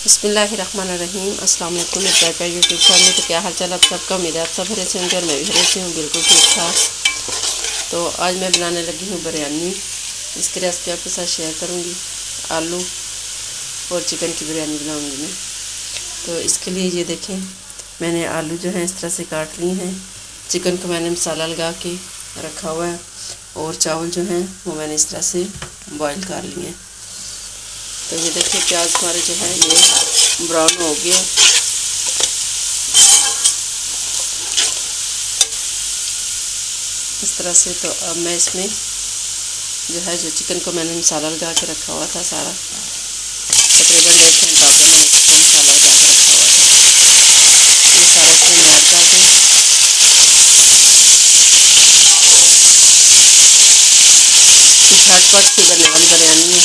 बिस्मिल्लाहिर्रहमानिर्रहीम। अस्सलाम वालेकुम। मेरे प्यार यूट्यूब चैनल। तो क्या हाल चाल आप सबका? उम्मीद है आप सब हरे से होंगे और मैं भी हरे से हूँ, बिल्कुल ठीक ठाक। तो आज मैं बनाने लगी हूँ बिरयानी। इसकी रेसिपी आपके साथ शेयर करूँगी। आलू और चिकन की बिरयानी बनाऊँगी मैं। तो इसके लिए ये देखें, मैंने आलू जो है इस तरह से काट लिए हैं। चिकन को मैंने मसाला लगा के रखा हुआ है और चावल जो हैं वो मैंने इस तरह से बॉईल कर लिए हैं। तो ये देखिए प्याज हमारे जो है ये ब्राउन हो गया। इस तरह से। तो अब मैं इसमें जो है जो चिकन को मैंने मसाला लगा के रखा हुआ था सारा, तकरीबन 1.5 घंटा पहले इसको मसाला लगा के रखा हुआ था, ये सारा इसमें ऐड कर दें। झटपट की बनने वाली बिरयानी है,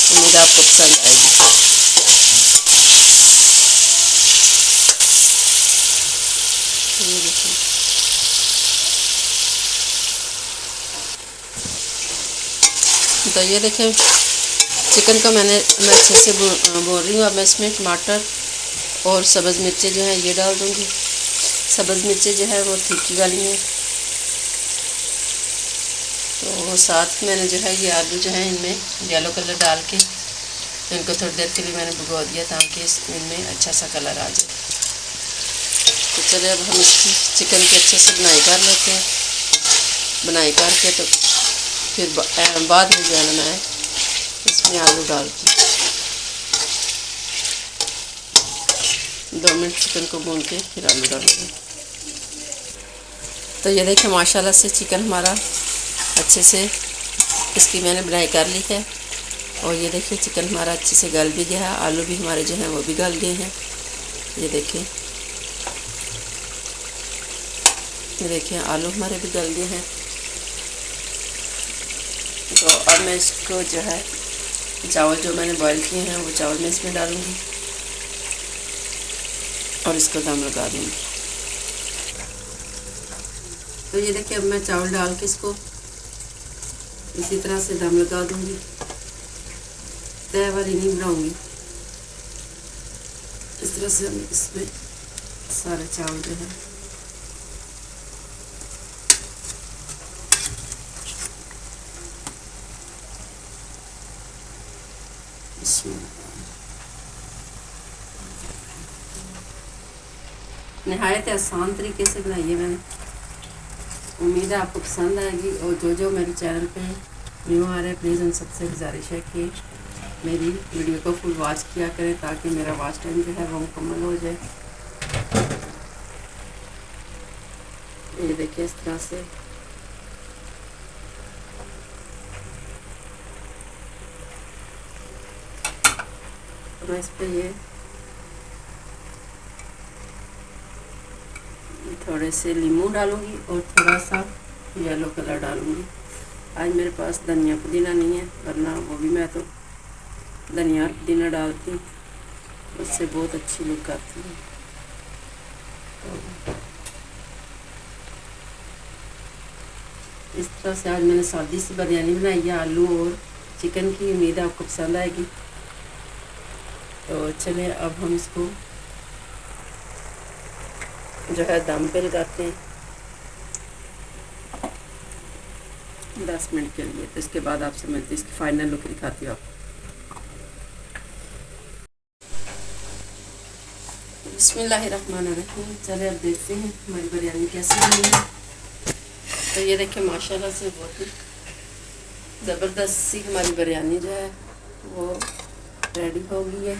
उम्मीद आपको पसंद आएगी। ये देखिए तो ये देखें चिकन को मैं अच्छे से भून रही हूँ। अब मैं इसमें टमाटर और सब्ज़ मिर्चें जो हैं ये डाल दूँगी। सब्ज़ मिर्चें जो है वो तीखी वाली हैं। तो साथ मैंने जो है ये आलू जो है इनमें येलो कलर डाल के तो इनको थोड़ी देर के लिए मैंने भिगो दिया ताकि इनमें अच्छा सा कलर आ जाए। तो चलिए अब हम इसकी चिकन की अच्छे से बनाई कर लेते हैं। बनाई करके तो फिर बाद में जो है मैं इसमें आलू डाल के 2 मिनट चिकन को भून के फिर आलू डालूँगी। तो ये देखिए माशाल्लाह से चिकन हमारा अच्छे से इसकी मैंने बनाई कर ली है। और ये देखिए चिकन हमारा अच्छे से गल भी गया है, आलू भी हमारे जो हैं वो भी गल गए हैं। ये देखिए आलू हमारे भी गल गए हैं। तो अब मैं इसको जो है चावल जो मैंने बॉईल किए हैं वो चावल मैं इसमें डालूँगी और इसको दम लगा दूँगी। तो ये देखिए अब मैं चावल डाल के इसको इसी तरह से दम लगा दूँगी। तय वाली नहीं बनाऊँगी। इस तरह से हम इसमें सारे चावल जो है नहायत आसान तरीके से बनाई है मैंने। उम्मीद है आपको पसंद आएगी। और जो मेरे चैनल पे न्यू आ रहे हैं प्लीज़ उन सबसे गुजारिश है कि मेरी वीडियो को फुल वॉच किया करें ताकि मेरा वॉच टाइम जो है वो मुकम्मल हो जाए। ये देखिए इस तरह से मैं इस पर ये थोड़े से नींबू डालूँगी और थोड़ा सा येलो कलर डालूँगी। आज मेरे पास धनिया पुदीना नहीं है, वरना वो भी मैं तो धनिया पुदीना डालती हूँ, उससे बहुत अच्छी लुक आती है। तो इस तरह से आज मैंने सादी सी बिरयानी बनाई है आलू और चिकन की। उम्मीद है आपको पसंद आएगी। तो चलिए अब हम इसको जो है दम पे लगाते हैं 10 मिनट के लिए। तो इसके बाद आपसे मिलती है, इसकी फाइनल लुक दिखाती हूँ आपको। बिस्मिल्लाहिर्रहमानिर्रहीम। चलिए अब देखते हैं हमारी बिरयानी कैसी बनी है। तो ये देखिए माशाल्लाह से बहुत ही ज़बरदस्त सी हमारी बिरयानी जो है वो रेडी हो गई है।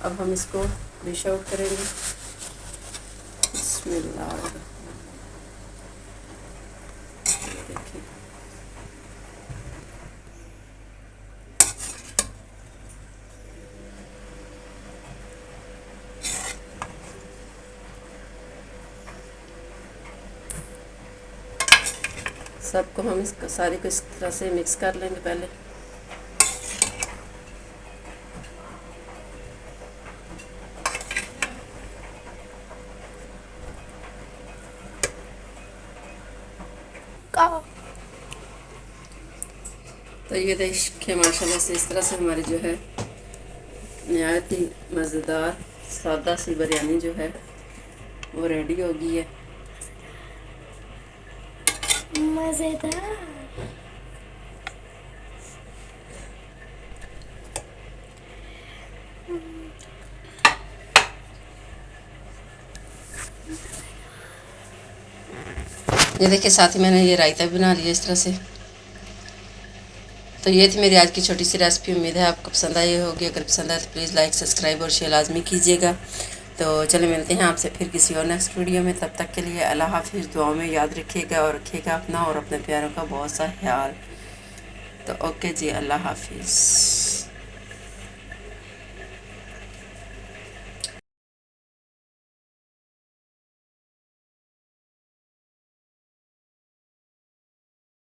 अब हम इसको डिश आउट करेंगे। बिस्मिल्लाह। देखिए सबको हम इस सारे को इस तरह से मिक्स कर लेंगे पहले। तो ये देखिए माशाल्लाह से इस तरह से हमारी जो है नहायत ही मज़ेदार सादा सी बिरयानी जो है वो रेडी हो गई है। मज़ेदार। ये देखिए साथ ही मैंने ये रायता भी बना लिया इस तरह से। तो ये थी मेरी आज की छोटी सी रेसिपी। उम्मीद है आपको पसंद आई होगी। अगर पसंद आए तो प्लीज़ लाइक सब्सक्राइब और शेयर लाजमी कीजिएगा। तो चलिए मिलते हैं आपसे फिर किसी और नेक्स्ट वीडियो में। तब तक के लिए अल्लाह हाफिज़। दुआ में याद रखिएगा और रखिएगा अपना और अपने प्यारों का बहुत सा ख्याल। तो ओके जी, अल्लाह हाफिज़।